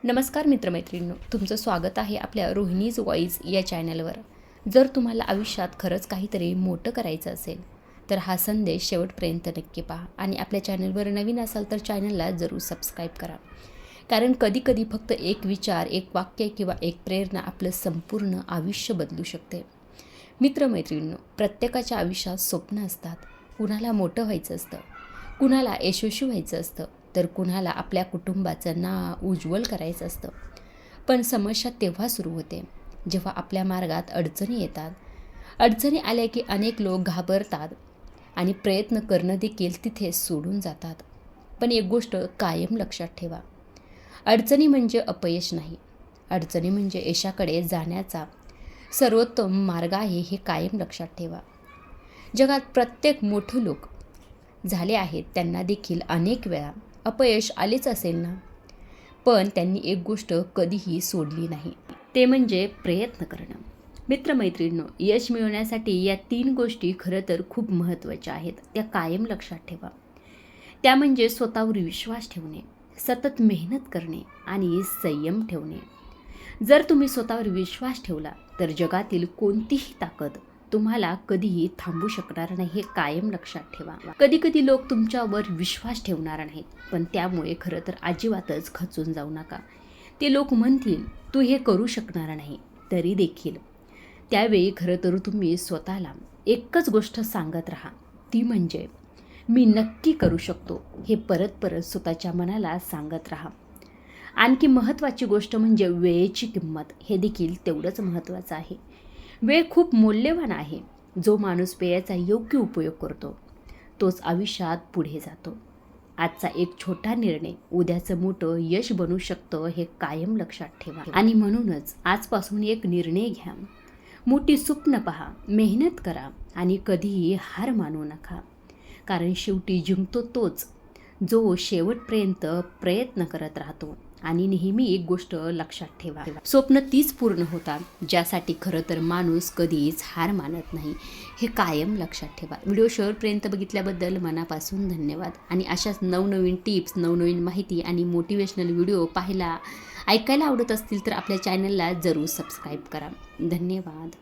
नमस्कार मित्रमैत्रिणींनो, तुमचं स्वागत आहे आपल्या रोहिणीज वॉईस या चॅनलवर. जर तुम्हाला आयुष्यात खरंच काहीतरी मोठं करायचं असेल तर हा संदेश शेवटपर्यंत नक्की पहा आणि आपल्या चॅनलवर नवीन असाल तर चॅनलला जरूर सबस्क्राईब करा. कारण कधीकधी फक्त एक विचार, एक वाक्य किंवा एक प्रेरणा आपलं संपूर्ण आयुष्य बदलू शकते. मित्रमैत्रिणींनो, प्रत्येकाच्या आयुष्यात स्वप्न असतात. कुणाला मोठं व्हायचं असतं, कुणाला यशस्वी व्हायचं असतं, तर कुणाला आपल्या कुटुंबाचं नाव उज्ज्वल करायचं असतं. पण समस्या तेव्हा सुरू होते जेव्हा आपल्या मार्गात अडचणी येतात. अडचणी आल्या की अनेक लोक घाबरतात आणि प्रयत्न करणं देखील तिथे सोडून जातात. पण एक गोष्ट कायम लक्षात ठेवा, अडचणी म्हणजे अपयश नाही, अडचणी म्हणजे यशाकडे जाण्याचा सर्वोत्तम मार्ग आहे हे कायम लक्षात ठेवा. जगात प्रत्येक मोठे लोक झाले आहेत, त्यांना देखील अनेक वेळा अपयश आलेच असेल ना, पण त्यांनी एक गोष्ट कधीही सोडली नाही, ते म्हणजे प्रयत्न करणं. मित्रमैत्रिणींनो, यश मिळवण्यासाठी या 3 गोष्टी खरं तर खूप महत्त्वाच्या आहेत. त्या कायम लक्षात ठेवा. त्या म्हणजे स्वतःवर विश्वास ठेवणे, सतत मेहनत करणे आणि संयम ठेवणे. जर तुम्ही स्वतःवर विश्वास ठेवला तर जगातील कोणतीही ताकद तुम्हाला कधीही थांबू शकणार नाही, हे कायम लक्षात ठेवा. कधी लोक तुमच्यावर विश्वास ठेवणार नाहीत, पण त्यामुळे खरं तर अजिबातच खचून जाऊ नका. ते लोक म्हणतील तू हे करू शकणार नाही, तरी देखील त्यावेळी खरं तर तुम्ही स्वतःला एकच गोष्ट सांगत राहा, ती म्हणजे मी नक्की करू शकतो. हे परत परत स्वतःच्या मनाला सांगत राहा. आणखी महत्त्वाची गोष्ट म्हणजे वेळेची किंमत. हे देखील तेवढंच महत्त्वाचं आहे. वेळ खूप मौल्यवान आहे. जो माणूस वेळेचा योग्य उपयोग करतो तोच आयुष्यात पुढे जातो. आजचा एक छोटा निर्णय उद्याचं मोठं यश बनू शकतं, हे कायम लक्षात ठेवा. आणि म्हणूनच आजपासून एक निर्णय घ्या. मोठी स्वप्न पहा, मेहनत करा आणि कधीही हार मानू नका. कारण शेवटी जिंकतो तोच जो शेवटपर्यंत प्रयत्न करत राहतो. आणि नेहमी एक गोष्ट लक्षात ठेवा, स्वप्न तीच पूर्ण होतात ज्यासाठी खरं तर माणूस कधीच हार मानत नाही, हे कायम लक्षात ठेवा. व्हिडिओ शेवटपर्यंत बघितल्याबद्दल मनापासून धन्यवाद. आणि अशाच नवनवीन टिप्स, नवनवीन माहिती आणि मोटिवेशनल व्हिडिओ पाहायला, ऐकायला आवडत असतील तर आपल्या चॅनलला जरूर सबस्क्राईब करा. धन्यवाद.